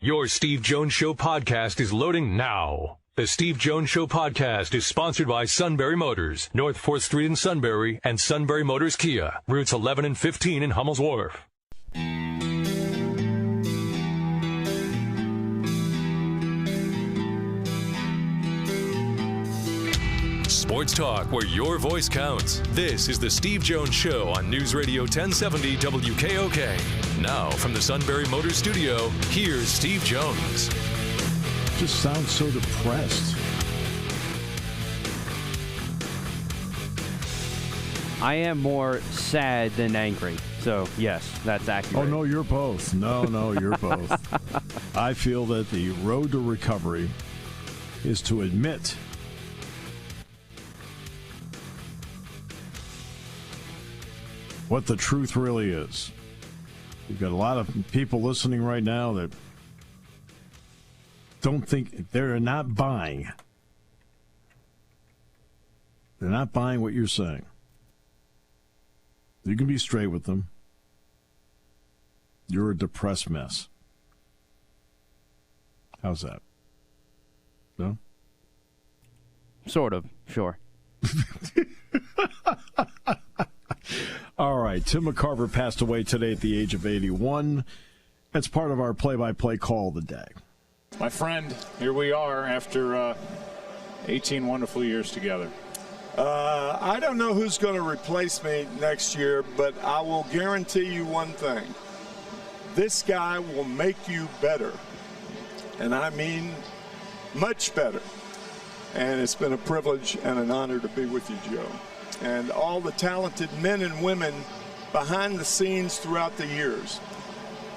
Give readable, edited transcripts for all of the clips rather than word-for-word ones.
Your Steve Jones Show podcast is loading now. The Steve Jones Show podcast is sponsored by Sunbury Motors, North 4th Street in Sunbury, and Sunbury Motors Kia, routes 11 and 15 in Hummel's Wharf. Sports talk where your voice counts. This is the Steve Jones Show on News Radio 1070 WKOK. Now from the Sunbury Motors Studio, here's Steve Jones. Just sounds so depressed. I am more sad than angry. So, yes, that's accurate. Oh, no, you're both. No, you're both. I feel that the road to recovery is to admit what the truth really is. You've got a lot of people listening right now that don't think, they're not buying. They're not buying what you're saying. You can be straight with them. You're a depressed mess. How's that? No? Sort of, sure. All right, Tim McCarver passed away today at the age of 81. That's part of our play-by-play call of the day. My friend, here we are after 18 wonderful years together. I don't know who's going to replace me next year, but I will guarantee you one thing. This guy will make you better. And I mean much better. And it's been a privilege and an honor to be with you, Joe. And all the talented men and women behind the scenes throughout the years.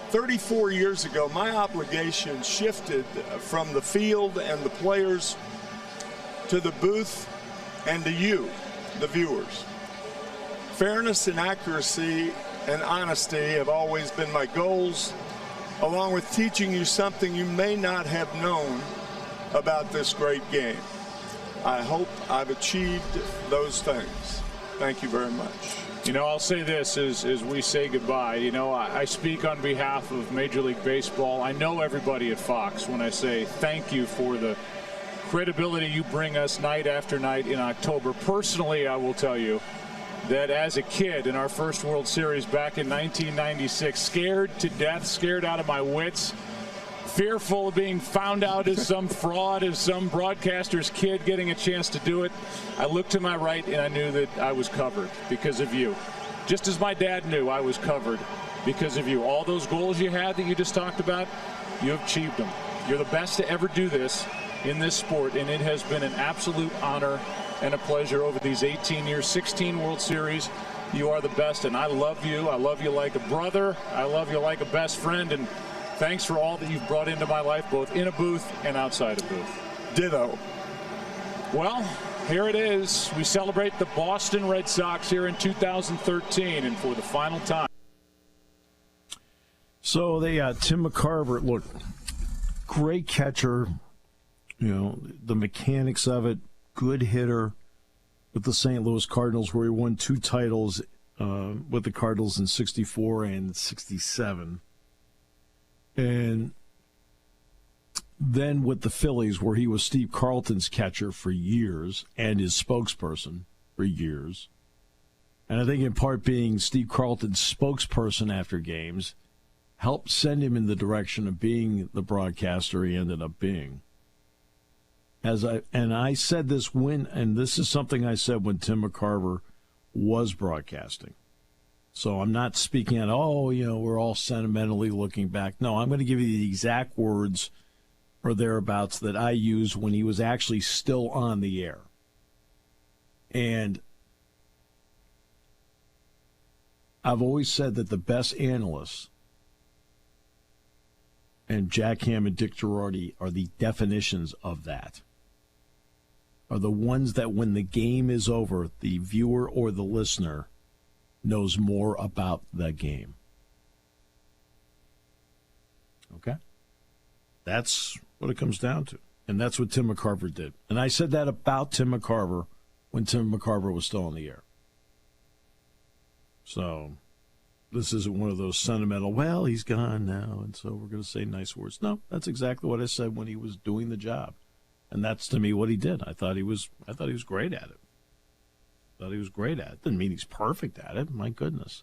34 years ago, my obligation shifted from the field and the players to the booth and to you, the viewers. Fairness and accuracy and honesty have always been my goals, along with teaching you something you may not have known about this great game. I hope I've achieved those things. Thank you very much. You know, I'll say this as we say goodbye. You know, I speak on behalf of Major League Baseball. I know everybody at Fox when I say thank you for the credibility you bring us night after night in October. Personally, I will tell you that as a kid in our first World Series back in 1996, scared to death, scared out of my wits, fearful of being found out as some fraud, as some broadcaster's kid getting a chance to do it, I looked to my right and I knew that I was covered because of you. Just as my dad knew I was covered because of you. All those goals you had that you just talked about, you have achieved them. You're the best to ever do this in this sport, and it has been an absolute honor and a pleasure over these 18 years, 16 World Series. You are the best, and I love you. I love you like a brother. I love you like a best friend, and thanks for all that you've brought into my life, both in a booth and outside a booth. Ditto. Well, here it is. We celebrate the Boston Red Sox here in 2013, and for the final time. So they Tim McCarver, look, great catcher, you know, the mechanics of it, good hitter with the St. Louis Cardinals, where he won 2 titles with the Cardinals in 64 and 67. And then with the Phillies, where he was Steve Carlton's catcher for years and his spokesperson for years. And I think in part being Steve Carlton's spokesperson after games helped send him in the direction of being the broadcaster he ended up being. I said this and this is something I said when Tim McCarver was broadcasting. So I'm not speaking at, we're all sentimentally looking back. No, I'm going to give you the exact words or thereabouts that I used when he was actually still on the air. And I've always said that the best analysts, and Jack Ham and Dick Girardi are the definitions of that, are the ones that when the game is over, the viewer or the listener knows more about the game. Okay? That's what it comes down to. And that's what Tim McCarver did. And I said that about Tim McCarver when Tim McCarver was still on the air. So this isn't one of those sentimental, well, he's gone now, and so we're going to say nice words. No, that's exactly what I said when he was doing the job. And that's, to me, what he did. I thought he was great at it. Didn't mean he's perfect at it. My goodness.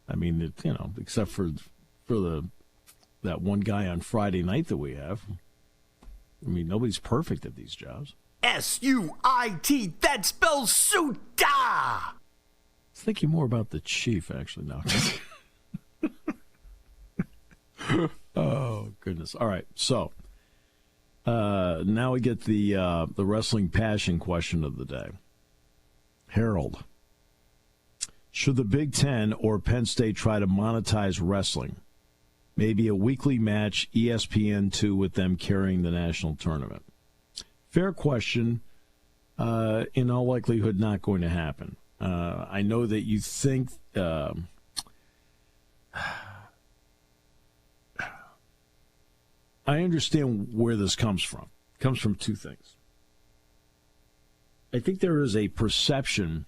I mean, except for that one guy on Friday night that we have. I mean, nobody's perfect at these jobs. S-U-I-T, that spells Suta! I was thinking more about the chief, actually, now. Oh, goodness. All right, so now we get the wrestling passion question of the day. Harold, should the Big Ten or Penn State try to monetize wrestling? Maybe a weekly match, ESPN2 with them carrying the national tournament. Fair question. In all likelihood, not going to happen. I know that you think... I understand where this comes from. It comes from two things. I think there is a perception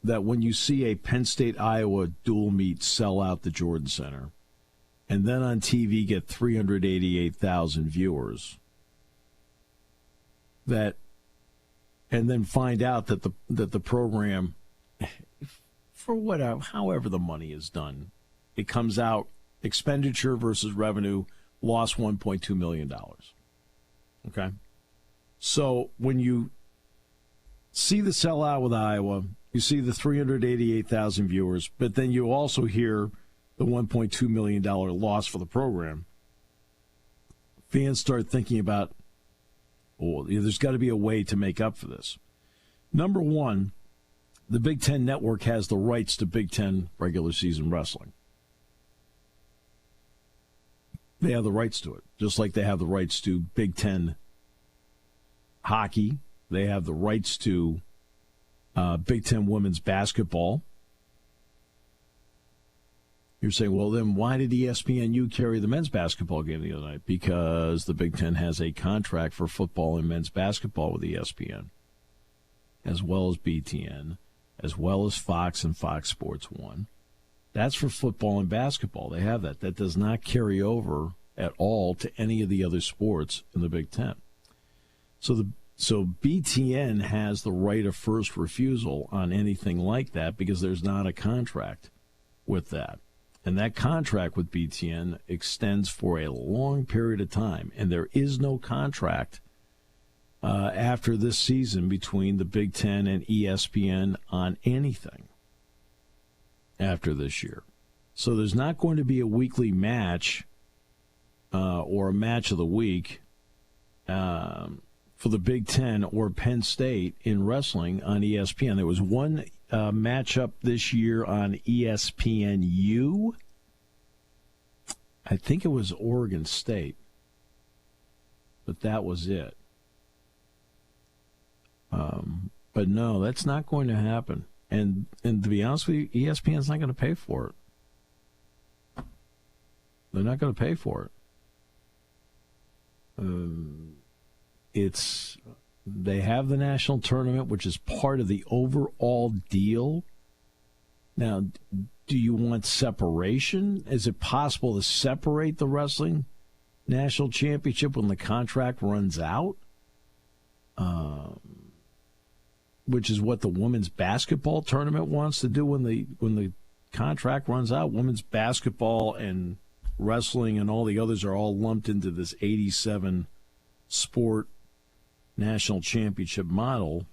that when you see a Penn State-Iowa dual meet sell out the Jordan Center and then on TV get 388,000 viewers, and then find out that the program, for however the money is done, it comes out expenditure versus revenue, lost $1.2 million. Okay? So when you see the sellout with Iowa, you see the 388,000 viewers, but then you also hear the $1.2 million loss for the program, fans start thinking about, there's got to be a way to make up for this. Number one, the Big Ten Network has the rights to Big Ten regular season wrestling. They have the rights to it, just like they have the rights to Big Ten hockey. They have the rights to Big Ten women's basketball. You're saying, well, then why did ESPNU carry the men's basketball game the other night? Because the Big Ten has a contract for football and men's basketball with ESPN, as well as BTN, as well as Fox and Fox Sports 1. That's for football and basketball. They have that. That does not carry over at all to any of the other sports in the Big Ten. So BTN has the right of first refusal on anything like that because there's not a contract with that. And that contract with BTN extends for a long period of time. And there is no contract after this season between the Big Ten and ESPN on anything after this year. So there's not going to be a weekly match or a match of the week for the Big Ten or Penn State in wrestling on ESPN. There was one matchup this year on ESPNU. I think it was Oregon State, but that was it. But no, that's not going to happen. And to be honest with you, ESPN's not going to pay for it. They're not going to pay for it. They have the national tournament, which is part of the overall deal. Now, do you want separation? Is it possible to separate the wrestling national championship when the contract runs out? Which is what the women's basketball tournament wants to do when the contract runs out. Women's basketball and wrestling and all the others are all lumped into this 87 sport national championship model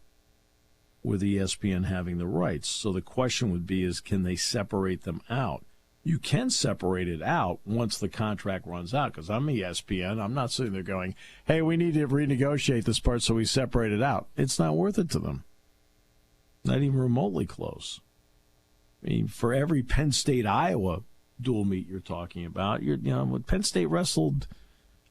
with ESPN having the rights. So the question would be can they separate them out? You can separate it out once the contract runs out, because I'm ESPN. I'm not sitting there going, hey, we need to renegotiate this part so we separate it out. It's not worth it to them. Not even remotely close. I mean, for every Penn State-Iowa dual meet you're talking about, when Penn State wrestled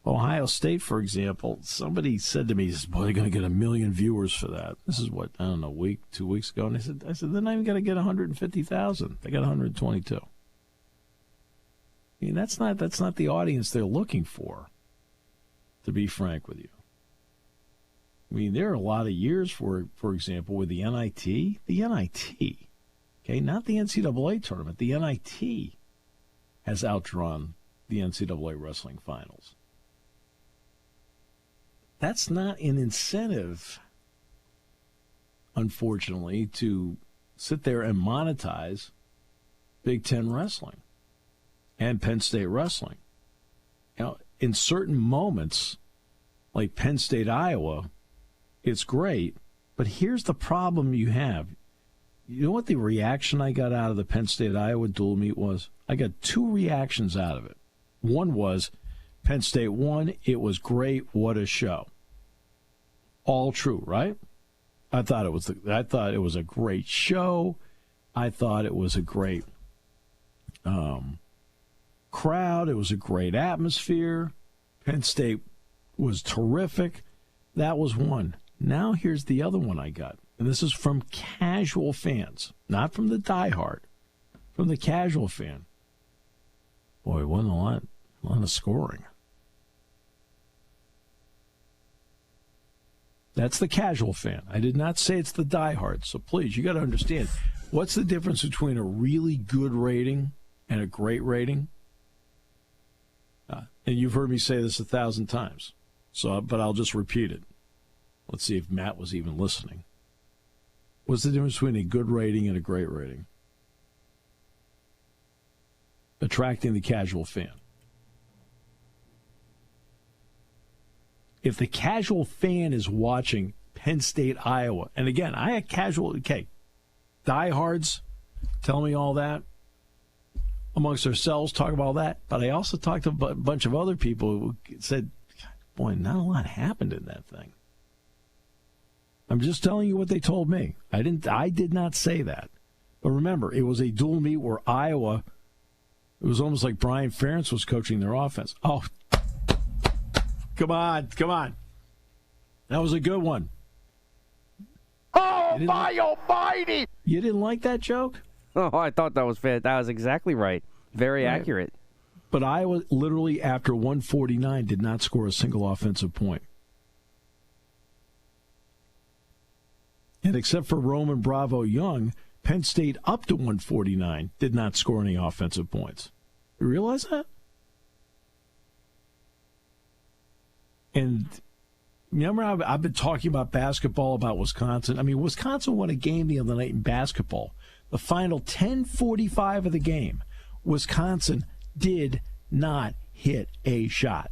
Ohio State, for example, somebody said to me, boy, they're going to get 1 million viewers for that. This is what, I don't know, 2 weeks ago. And I said, they're not even going to get 150,000. They got 122. I mean, that's not the audience they're looking for, to be frank with you. I mean, there are a lot of years, for example, with the NIT. The NIT Okay, not the NCAA tournament. The NIT has outdrawn the NCAA wrestling finals. That's not an incentive, unfortunately, to sit there and monetize Big Ten wrestling and Penn State wrestling. You know, in certain moments, like Penn State, Iowa, it's great, but here's the problem you have. You know what the reaction I got out of the Penn State, Iowa dual meet was? I got two reactions out of it. One was, Penn State won, it was great, what a show. All true, right? I thought it was a great show. I thought it was a great crowd. It was a great atmosphere. Penn State was terrific. That was one. Now here's the other one I got. And this is from casual fans, not from the diehard, from the casual fan. Boy, it wasn't a lot of scoring. That's the casual fan. I did not say it's the diehard. So please, you got to understand, what's the difference between a really good rating and a great rating? And you've heard me say this 1,000 times, but I'll just repeat it. Let's see if Matt was even listening. What's the difference between a good rating and a great rating? Attracting the casual fan. If the casual fan is watching Penn State, Iowa, and again, I had diehards tell me all that, amongst ourselves, talk about all that, but I also talked to a bunch of other people who said, boy, not a lot happened in that thing. I'm just telling you what they told me. I did not say that. But remember, it was a dual meet where Iowa, it was almost like Brian Ferentz was coaching their offense. Oh, come on. That was a good one. Oh, my almighty! You didn't like that joke? Oh, I thought that was fair. That was exactly right. Very accurate. But Iowa literally, after 149, did not score a single offensive point. And except for Roman Bravo Young, Penn State up to 149 did not score any offensive points. You realize that? And remember, I've been talking about basketball, about Wisconsin. I mean, Wisconsin won a game the other night in basketball. The final 10:45 of the game, Wisconsin did not hit a shot.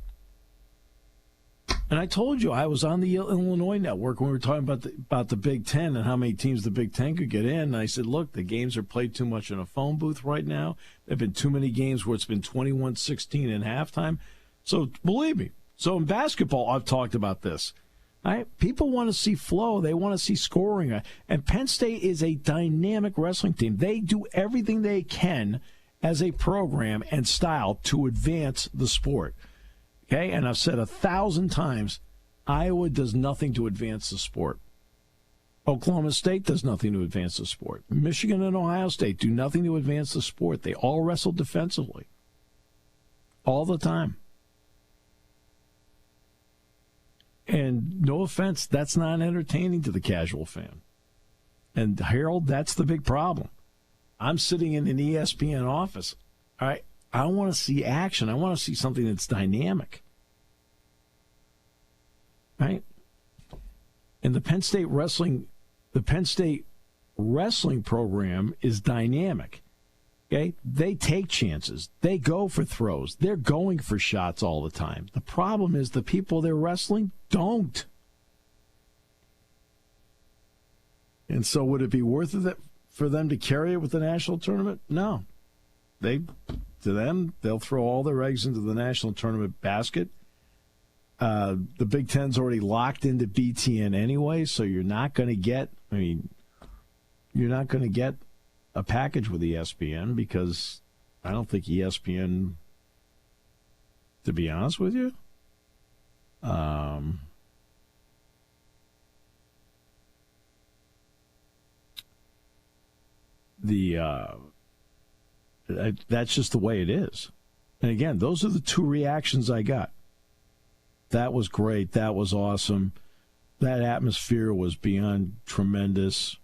And I told you, I was on the Illinois network when we were talking about the Big Ten and how many teams the Big Ten could get in. And I said, look, the games are played too much in a phone booth right now. There have been too many games where it's been 21-16 in halftime. So believe me. So in basketball, I've talked about this. Right? People want to see flow. They want to see scoring. And Penn State is a dynamic wrestling team. They do everything they can as a program and style to advance the sport. Okay, and I've said 1,000 times, Iowa does nothing to advance the sport. Oklahoma State does nothing to advance the sport. Michigan and Ohio State do nothing to advance the sport. They all wrestle defensively. All the time. And no offense, that's not entertaining to the casual fan. And Harold, that's the big problem. I'm sitting in an ESPN office. All right. I want to see action. I want to see something that's dynamic. Right? And the Penn State wrestling program is dynamic. Okay? They take chances. They go for throws. They're going for shots all the time. The problem is the people they're wrestling don't. And so would it be worth it for them to carry it with the national tournament? No. To them, they'll throw all their eggs into the national tournament basket. The Big Ten's already locked into BTN anyway, so you're not going to get a package with ESPN because I don't think ESPN, to be honest with you, that's just the way it is. And again, those are the two reactions I got. That was great. That was awesome. That atmosphere was beyond tremendous.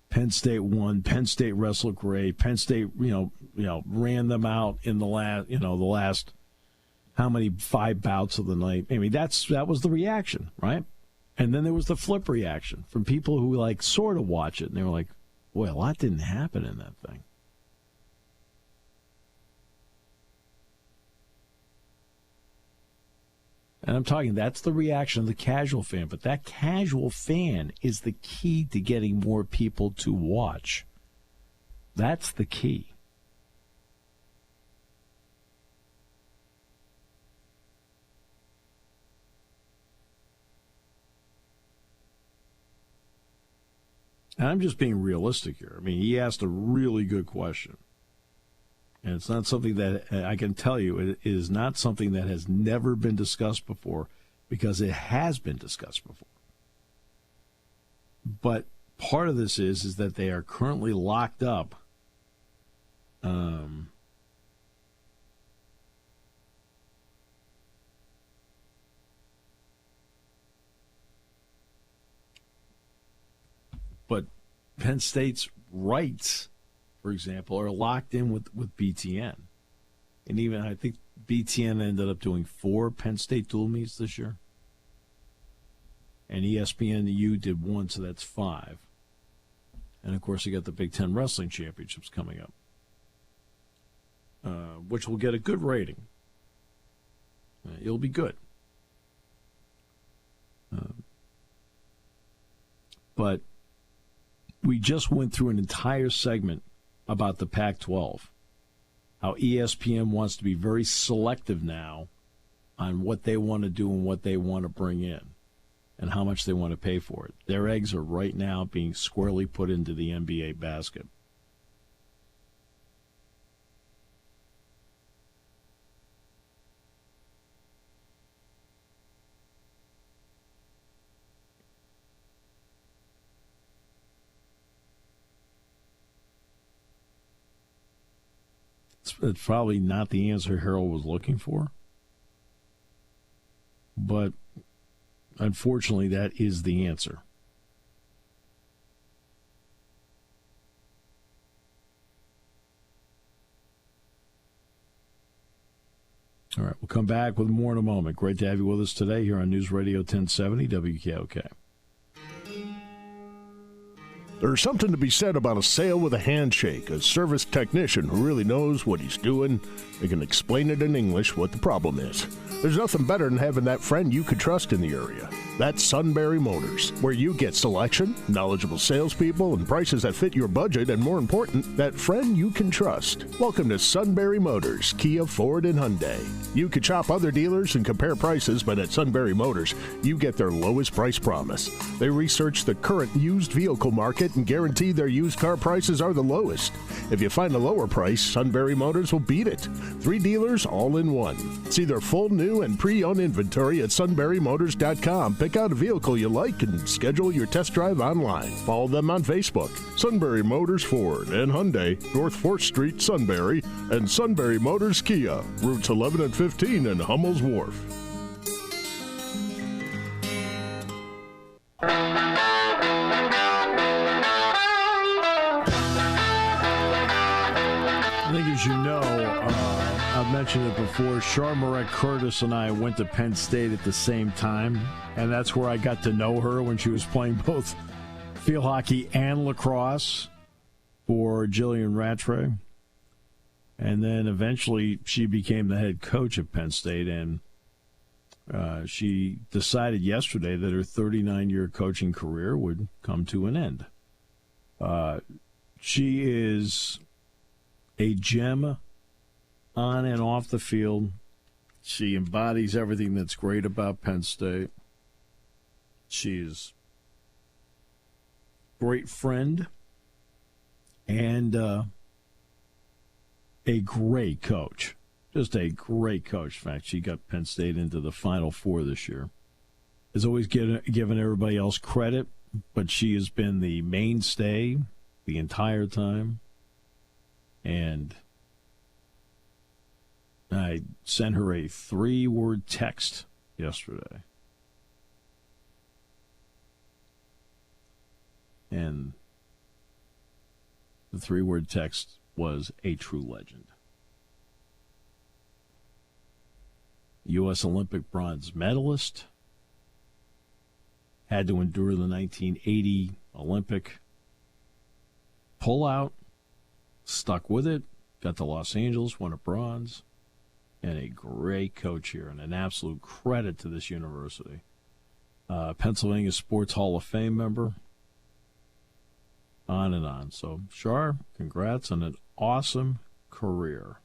Penn State won. Penn State wrestled great. Penn State, ran them out in the last how many 5 bouts of the night. I mean, that was the reaction, right? And then there was the flip reaction from people who sort of watch it, and they were like, "Boy, a lot didn't happen in that thing." And I'm talking, that's the reaction of the casual fan. But that casual fan is the key to getting more people to watch. That's the key. And I'm just being realistic here. I mean, he asked a really good question. And it's not something that, I can tell you, it is not something that has never been discussed before, because it has been discussed before. But part of this is that they are currently locked up. But Penn State's rights, for example, are locked in with BTN. And even I think BTN ended up doing 4 Penn State dual meets this year. And ESPNU did 1, so that's 5. And, of course, you got the Big Ten Wrestling Championships coming up, which will get a good rating. It'll be good. But we just went through an entire segment about the Pac-12, how ESPN wants to be very selective now on what they want to do and what they want to bring in and how much they want to pay for it. Their eggs are right now being squarely put into the NBA basket. It's probably not the answer Harold was looking for, but unfortunately, that is the answer. All right, we'll come back with more in a moment. Great to have you with us today here on News Radio 1070 WKOK. There's something to be said about a sale with a handshake, a service technician who really knows what he's doing. They can explain it in English what the problem is. There's nothing better than having that friend you could trust in the area. That's Sunbury Motors, where you get selection, knowledgeable salespeople, and prices that fit your budget, and more important, that friend you can trust. Welcome to Sunbury Motors, Kia, Ford, and Hyundai. You could shop other dealers and compare prices, but at Sunbury Motors, you get their lowest price promise. They research the current used vehicle market and guarantee their used car prices are the lowest. If you find a lower price, Sunbury Motors will beat it. 3 dealers all in one. See their full new and pre-owned inventory at sunburymotors.com. Pick out a vehicle you like and schedule your test drive online. Follow them on Facebook. Sunbury Motors Ford and Hyundai, North 4th Street, Sunbury, and Sunbury Motors Kia, routes 11 and 15 in Hummel's Wharf. I think, as you know, I've mentioned it before, Charmaret Curtis and I went to Penn State at the same time, and that's where I got to know her when she was playing both field hockey and lacrosse for Jillian Rattray. And then eventually she became the head coach at Penn State, and she decided yesterday that her 39-year coaching career would come to an end. She is a gem on and off the field. She embodies everything that's great about Penn State. She's a great friend and a great coach. Just a great coach. In fact, she got Penn State into the Final Four this year. Has always given everybody else credit, but she has been the mainstay the entire time. And I sent her a 3-word text yesterday. And The 3-word text was a true legend. U.S. Olympic bronze medalist. Had to endure the 1980 Olympic pullout. Stuck with it. Got to Los Angeles, won a bronze. And a great coach here, and an absolute credit to this university. Pennsylvania Sports Hall of Fame member. On and on. So, Shar, congrats on an awesome career.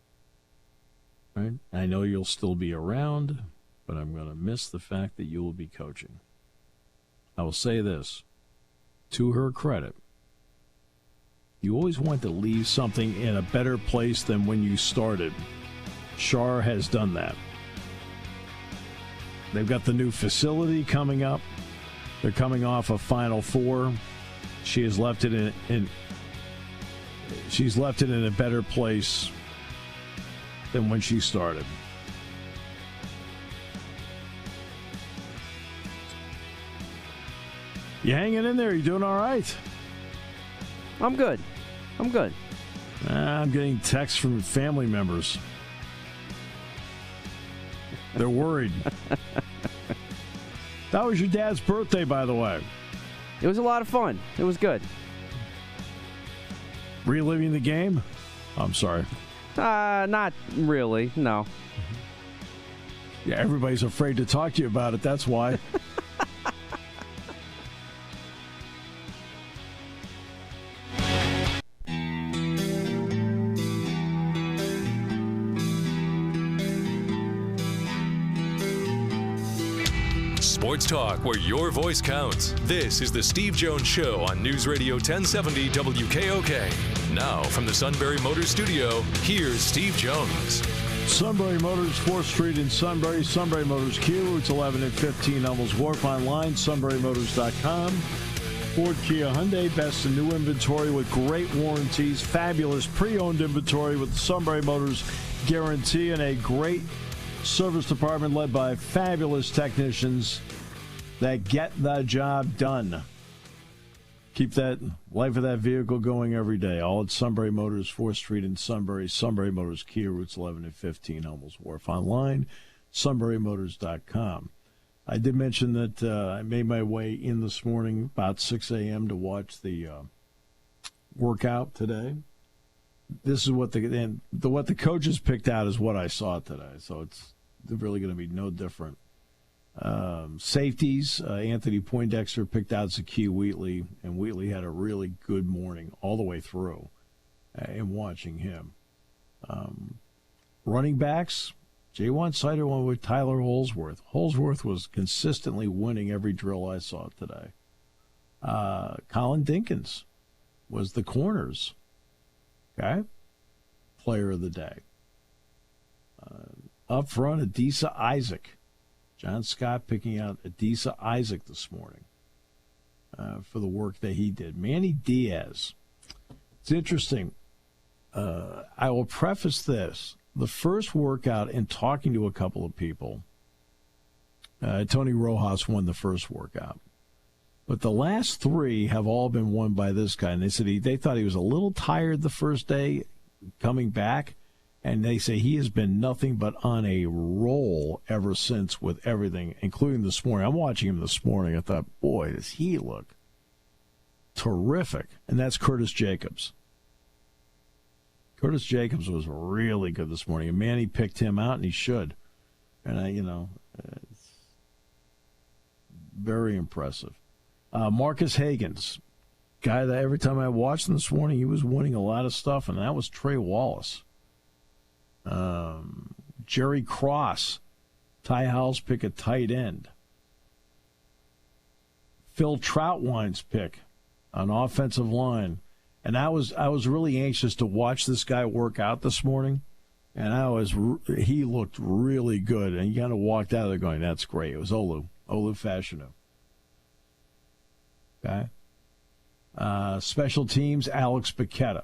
Right? I know you'll still be around, but I'm going to miss the fact that you will be coaching. I will say this, to her credit, you always want to leave something in a better place than when you started. Shar has done that. They've got the new facility coming up. They're coming off a Final Four. She has left it in a better place than when she started. You hanging in there? You doing all right? I'm good. I'm getting texts from family members. They're worried. That was your dad's birthday, by the way. It was a lot of fun. It was good. Reliving the game? I'm sorry. Not really, no. Yeah, everybody's afraid to talk to you about it. That's why. Sports talk where your voice counts. This is the Steve Jones Show on News Radio 1070 WKOK. Now from the Sunbury Motors Studio, here's Steve Jones. Sunbury Motors, 4th Street in Sunbury. Sunbury Motors Kia, routes 11 and 15 Hummels Wharf. Online, sunburymotors.com. Ford, Kia, Hyundai, best in new inventory with great warranties. Fabulous pre-owned inventory with the Sunbury Motors guarantee, and a great service department led by fabulous technicians that get the job done. Keep that life of that vehicle going every day. All at Sunbury Motors, 4th Street in Sunbury. Sunbury Motors Kia, routes 11 and 15 Hummels Wharf. Online, sunburymotors.com. I did mention that I made my way in this morning about 6 a.m. to watch the workout today. This is what the coaches picked out is what I saw today, so it's really going to be no different. Safeties, Anthony Poindexter picked out Zakiya Wheatley, and Wheatley had a really good morning all the way through in watching him. Running backs, Jaywan Sider went with Tyler Holsworth. Holsworth was consistently winning every drill I saw today. Colin Dinkins was the corners. Okay? Player of the day. Up front, Adisa Isaac. John Scott picking out Adisa Isaac this morning for the work that he did. Manny Diaz. It's interesting. I will preface this. The first workout, and talking to a couple of people, Tony Rojas won the first workout. But the last three have all been won by this guy. And they said they thought he was a little tired the first day coming back. And they say he has been nothing but on a roll ever since with everything, including this morning. I'm watching him this morning. I thought, boy, does he look terrific. And that's Curtis Jacobs. Curtis Jacobs was really good this morning. And Manny picked him out, and he should. And, it's very impressive. Marcus Hagans, guy that every time I watched him this morning, he was winning a lot of stuff, and that was Trey Wallace. Jerry Cross, Ty Howell's pick at tight end. Phil Troutwine's pick on offensive line. And I was really anxious to watch this guy work out this morning. And he looked really good. And you kind of walked out of there going, that's great. It was Olu Fashanu. Okay. Special teams, Alex Paqueta.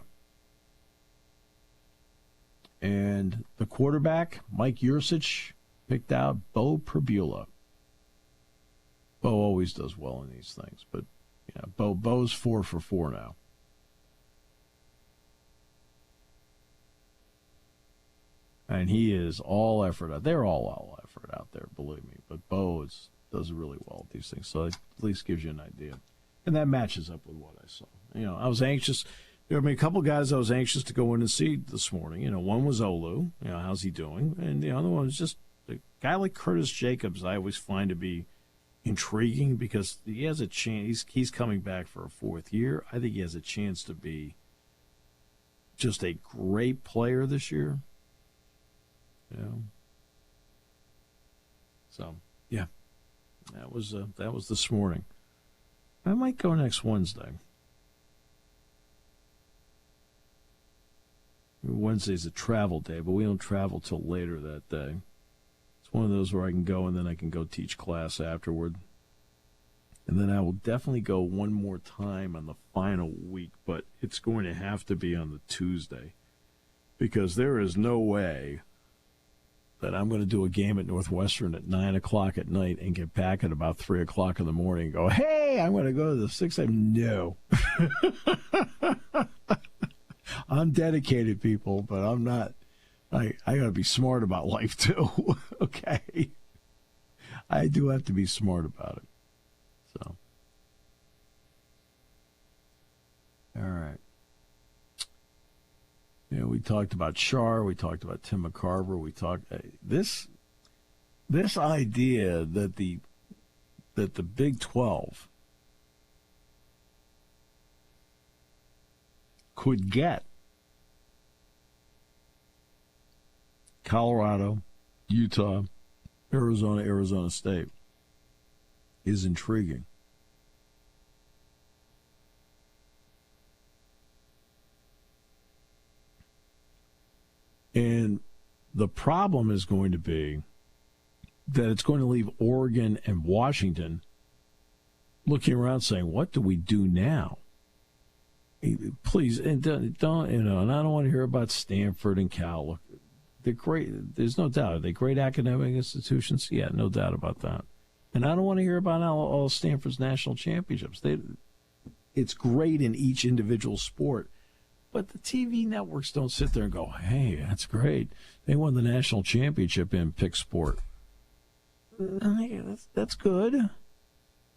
And the quarterback, Mike Yursich, picked out Bo Pribula. Bo always does well in these things, but Bo's 4 for 4 now. And he is all effort out. They're all effort out there, believe me. But Bo does really well at these things, so it at least gives you an idea. And that matches up with what I saw. I was anxious. There were a couple guys I was anxious to go in and see this morning. One was Olu. How's he doing? And the other one was just a guy like Curtis Jacobs. I always find to be intriguing because he has a chance. He's coming back for a fourth year. I think he has a chance to be just a great player this year. So yeah, that was this morning. I might go next Wednesday. Wednesday's a travel day, but we don't travel till later that day. It's one of those where I can go and then I can go teach class afterward. And then I will definitely go one more time on the final week, but it's going to have to be on the Tuesday because there is no way that I'm going to do a game at Northwestern at 9 o'clock at night and get back at about 3 o'clock in the morning and go, hey, I'm going to go to the 6 a.m. No. I'm dedicated, people, but I'm not. I got to be smart about life, too. Okay? I do have to be smart about it. So. All right. We talked about Char. We talked about Tim McCarver. We talked this idea that the Big 12 could get Colorado, Utah, Arizona State is intriguing. And the problem is going to be that it's going to leave Oregon and Washington looking around saying, what do we do now? Please, and don't, and I don't want to hear about Stanford and Cal. Look, they're great. There's no doubt. Are they great academic institutions? Yeah, no doubt about that. And I don't want to hear about all Stanford's national championships. It's great in each individual sport. But the TV networks don't sit there and go, hey, that's great. They won the national championship in pick sport. That's good.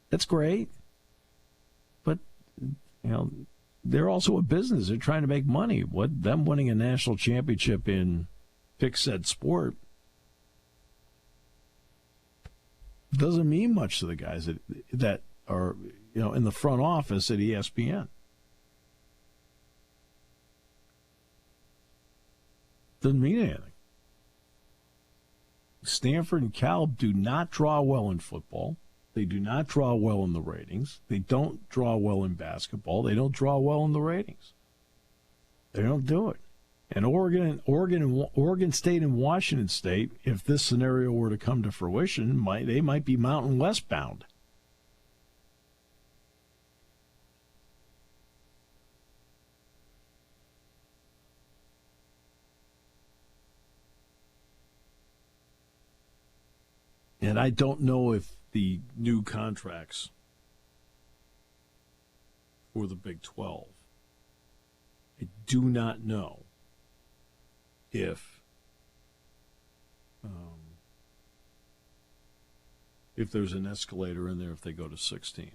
That's great. But, they're also a business. They're trying to make money. Them winning a national championship in pick said sport doesn't mean much to the guys that are, in the front office at ESPN. Doesn't mean anything. Stanford and Cal do not draw well in football. They do not draw well in the ratings. They don't draw well in basketball. They don't draw well in the ratings. They don't do it. And Oregon State and Washington State, if this scenario were to come to fruition, they might be Mountain West bound. And I don't know if the new contracts for the Big 12, I do not know if there's an escalator in there if they go to 16.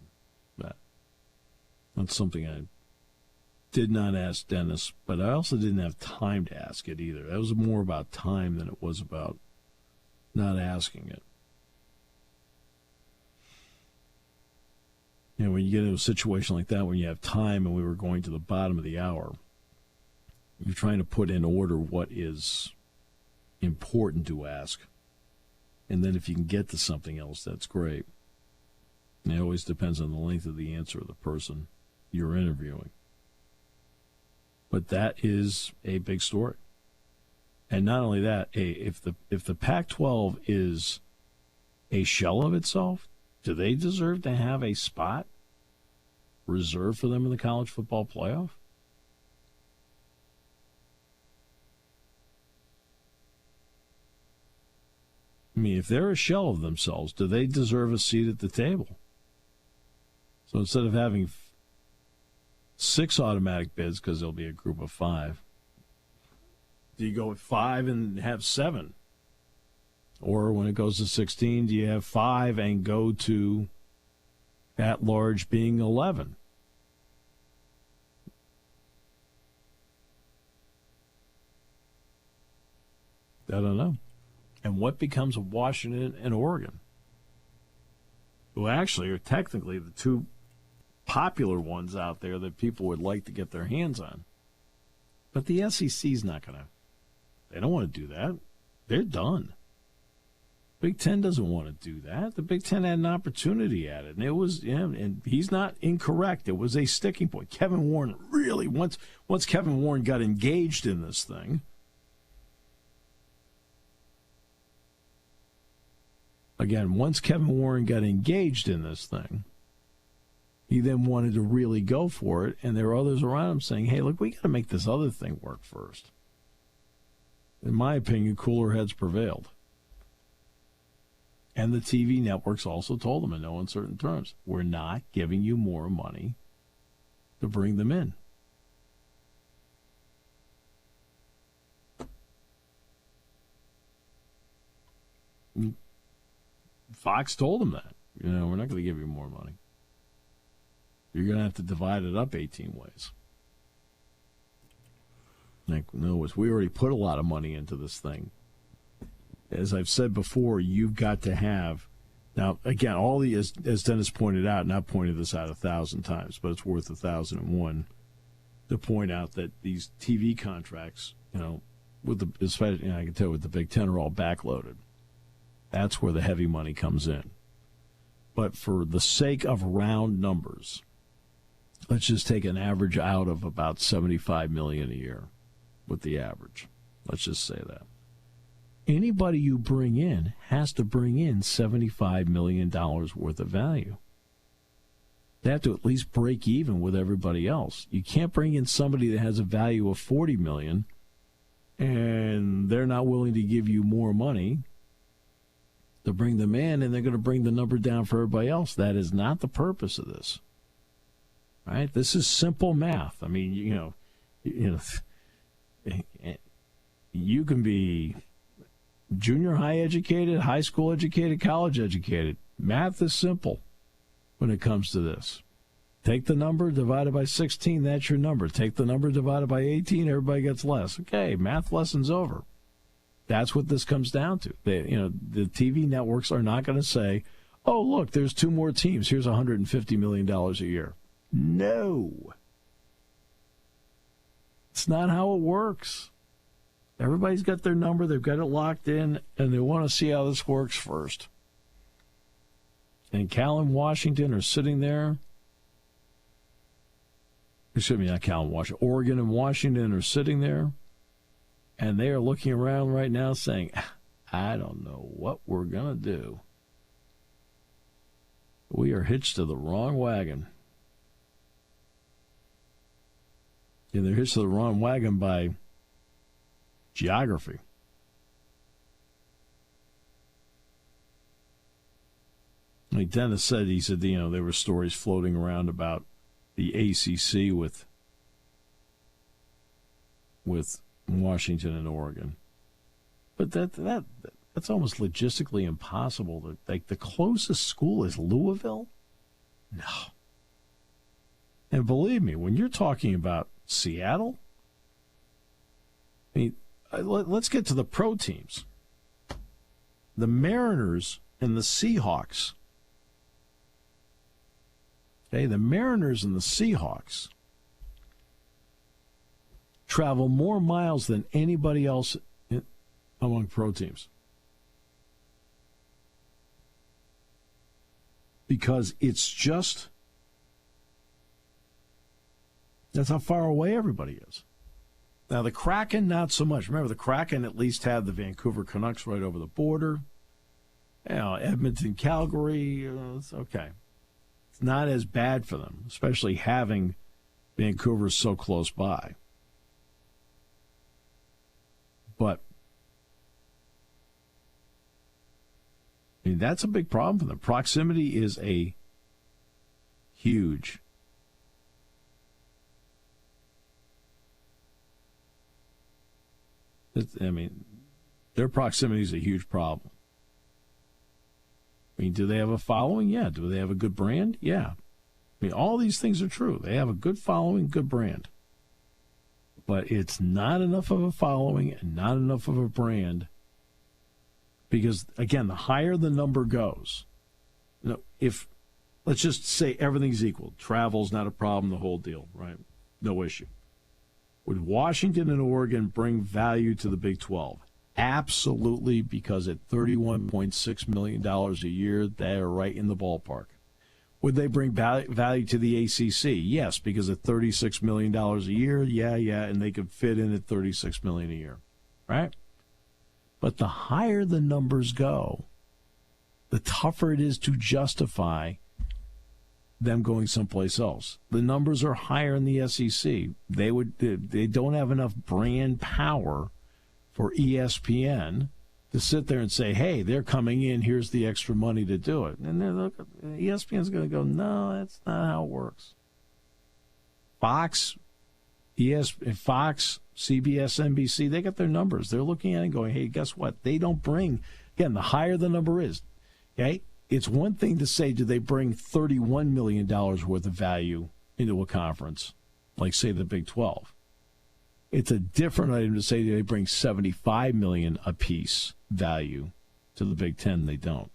That's something I did not ask Dennis, but I also didn't have time to ask it either. That was more about time than it was about not asking it. When you get into a situation like that, when you have time and we were going to the bottom of the hour, you're trying to put in order what is important to ask. And then if you can get to something else, that's great. And it always depends on the length of the answer of the person you're interviewing. But that is a big story. And not only that, if the Pac-12 is a shell of itself, do they deserve to have a spot reserved for them in the college football playoff? I mean, if they're a shell of themselves, do they deserve a seat at the table? So instead of having 6 automatic bids, because there'll be a group of 5, Do you go with 5 and have 7? Or when it goes to 16, do you have 5 and go to at-large being 11? I don't know. And what becomes of Washington and Oregon? Well, actually, are technically the two popular ones out there that people would like to get their hands on. But the SEC's not going to. They don't want to do that. They're done. Big Ten doesn't want to do that. The Big Ten had an opportunity at it, and it was, and he's not incorrect. It was a sticking point. Kevin Warren really, once Kevin Warren got engaged in this thing, once Kevin Warren got engaged in this thing, he then wanted to really go for it, and there were others around him saying, hey, look, we got to make this other thing work first. In my opinion, cooler heads prevailed. And the TV networks also told them in no uncertain terms, we're not giving you more money to bring them in. Fox told them that. We're not going to give you more money. You're going to have to divide it up 18 ways. Like, no, we already put a lot of money into this thing. As I've said before, you've got to have. Now, again, as Dennis pointed out, and I've pointed this out 1,000 times, but it's worth 1,001 to point out that these TV contracts, especially, I can tell with the Big Ten, are all backloaded. That's where the heavy money comes in. But for the sake of round numbers, let's just take an average out of about $75 million a year with the average. Let's just say that. Anybody you bring in has to bring in $75 million worth of value. They have to at least break even with everybody else. You can't bring in somebody that has a value of $40 million and they're not willing to give you more money to bring them in, and they're going to bring the number down for everybody else. That is not the purpose of this. Right? This is simple math. I mean, you can be junior high educated, high school educated, college educated. Math is simple when it comes to this. Take the number divided by 16, that's your number. Take the number divided by 18, everybody gets less. Okay, math lesson's over. That's what this comes down to. The TV networks are not going to say, oh, look, there's 2 more teams. Here's $150 million a year. No. It's not how it works. Everybody's got their number. They've got it locked in, and they want to see how this works first. And Cal and Washington are sitting there. Excuse me, not Cal and Washington. Oregon and Washington are sitting there. And they are looking around right now saying, I don't know what we're going to do. We are hitched to the wrong wagon. And they're hitched to the wrong wagon by geography. Like Dennis said, there were stories floating around about the ACC with Washington and Oregon. But that's almost logistically impossible. Like, the closest school is Louisville? No. And believe me, when you're talking about Seattle, I mean, let's get to the pro teams. The Mariners and the Seahawks. Okay, the Mariners and the Seahawks travel more miles than anybody else among pro teams. Because it's just, that's how far away everybody is. Now, the Kraken, not so much. Remember, the Kraken at least had the Vancouver Canucks right over the border. Edmonton, Calgary, it's okay. It's not as bad for them, especially having Vancouver so close by. But I mean, that's a big problem for them. Proximity is a huge. Their proximity is a huge problem. Do they have a following? Yeah. Do they have a good brand? Yeah. All these things are true. They have a good following, good brand. But it's not enough of a following and not enough of a brand because, again, the higher the number goes, if, let's just say everything's equal, travel's not a problem, the whole deal, right? No issue. Would Washington and Oregon bring value to the Big 12? Absolutely, because at $31.6 million a year, they are right in the ballpark. Would they bring value to the ACC? Yes, because at $36 million a year, yeah, and they could fit in at $36 million a year, right? But the higher the numbers go, the tougher it is to justify them going someplace else. The numbers are higher in the SEC. They don't have enough brand power for ESPN to sit there and say, hey, they're coming in, here's the extra money to do it. And then ESPN's going to go, no, that's not how it works. Fox, CBS, NBC, they got their numbers. They're looking at it and going, hey, guess what? They don't bring, again, the higher the number is, okay? It's one thing to say, do they bring $31 million worth of value into a conference, like, say, the Big 12? It's a different item to say they bring $75 million apiece value to the Big Ten. They don't,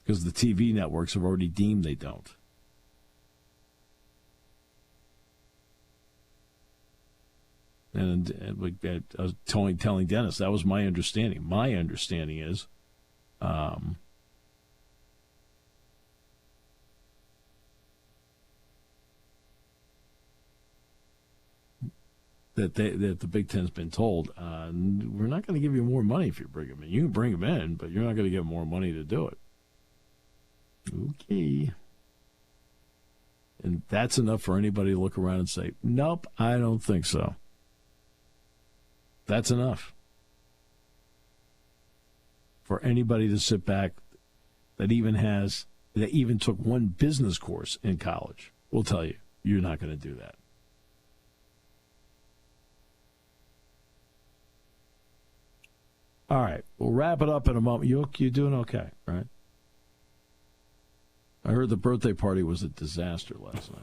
because the TV networks have already deemed they don't. And I was telling Dennis, that was my understanding. My understanding is that the Big Ten's been told, we're not going to give you more money if you bring them in. You can bring them in, but you're not going to get more money to do it. Okay. And that's enough for anybody to look around and say, nope, I don't think so. That's enough for anybody to sit back that even took one business course in college. Will tell you, you're not going to do that. All right, we'll wrap it up in a moment. You doing okay, right? I heard the birthday party was a disaster last night.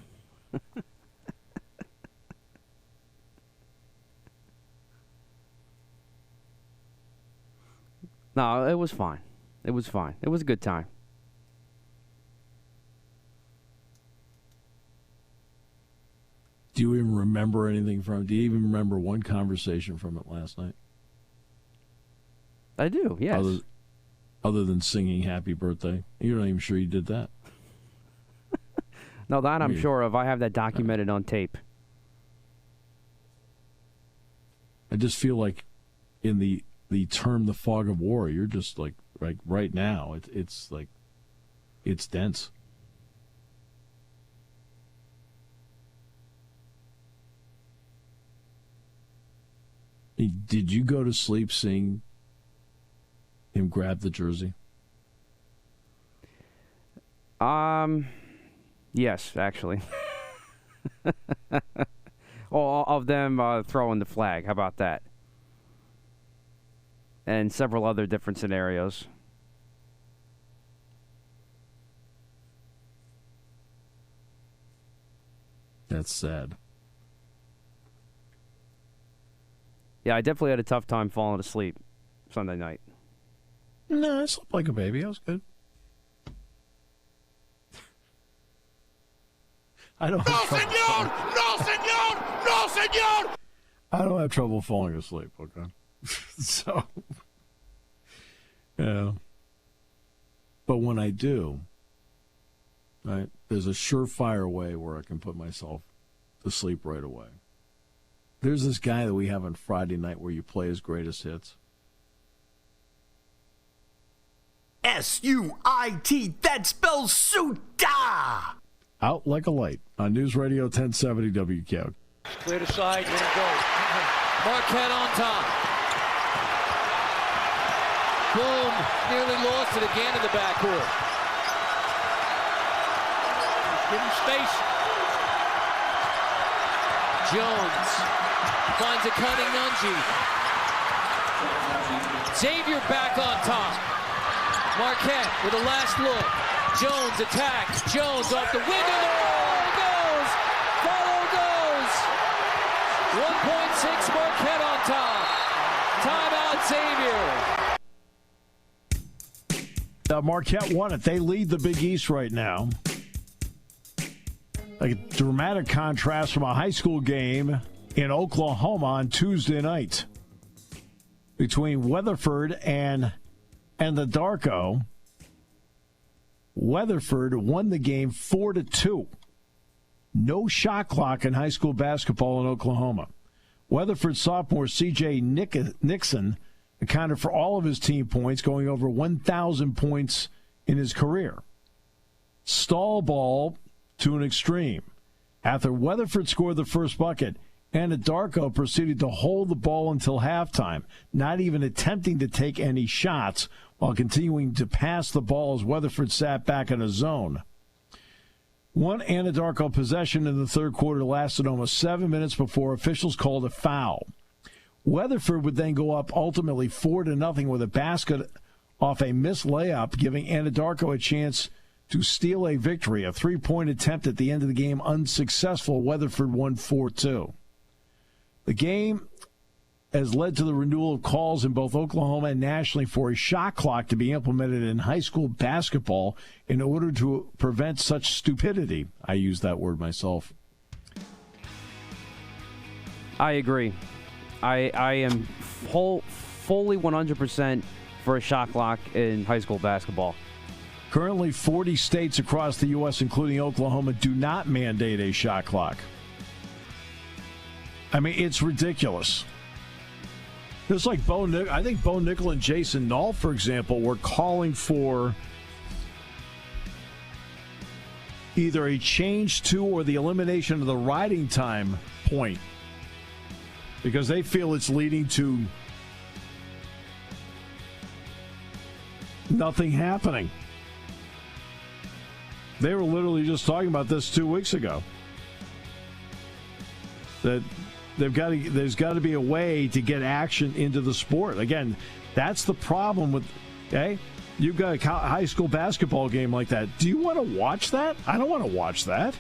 No, it was fine. It was fine. It was a good time. Do you even remember anything from it? Do you even remember one conversation from it last night? I do, yes. Other than singing happy birthday? You're not even sure you did that. No, that I'm sure of. I have that documented on tape. I just feel like in the term the fog of war, you're just like right now, it's like, it's dense. Did you go to sleep seeing him grab the jersey? Yes, actually. All of them throwing the flag. How about that? And several other different scenarios. That's sad. Yeah, I definitely had a tough time falling asleep Sunday night. No, I slept like a baby. I was good. I don't. No, senor! No, senor! No, senor! I don't have trouble falling asleep. Okay, so yeah. But when I do, right, there's a surefire way where I can put myself to sleep right away. There's this guy that we have on Friday night where you play his greatest hits. S-U-I-T, that spells Suta! Out like a light on News Radio 1070 WKO. Clear to side, let him go. Marquette on top. Boom, nearly lost it again in the backcourt. Give him space. Jones finds a cunning Nunji. Xavier back on top. Marquette with a last look. Jones attacks. Jones off the window. There goes. Follow goes. 1.6 Marquette on top. Timeout Xavier. Marquette won it. They lead the Big East right now. A dramatic contrast from a high school game in Oklahoma on Tuesday night between Weatherford and the Darko. Weatherford won the game 4-2. No shot clock in high school basketball in Oklahoma. Weatherford sophomore C.J. Nixon accounted for all of his team points, going over 1,000 points in his career. Stall ball to an extreme. After Weatherford scored the first bucket, Anadarko proceeded to hold the ball until halftime, not even attempting to take any shots while continuing to pass the ball as Weatherford sat back in a zone. One Anadarko possession in the third quarter lasted almost 7 minutes before officials called a foul. Weatherford would then go up ultimately 4-0 with a basket off a missed layup, giving Anadarko a chance to steal a victory. A three-point attempt at the end of the game unsuccessful. Weatherford won 4-2. The game has led to the renewal of calls in both Oklahoma and nationally for a shot clock to be implemented in high school basketball in order to prevent such stupidity. I use that word myself. I agree. I am fully 100% for a shot clock in high school basketball. Currently, 40 states across the U.S., including Oklahoma, do not mandate a shot clock. I mean, it's ridiculous. Just like I think Bo Nickel and Jason Knoll, for example, were calling for either a change to or the elimination of the riding time point because they feel it's leading to nothing happening. They were literally just talking about this 2 weeks ago. That there's got to be a way to get action into the sport. Again, that's the problem with, okay? You've got a high school basketball game like that. Do you want to watch that? I don't want to watch that.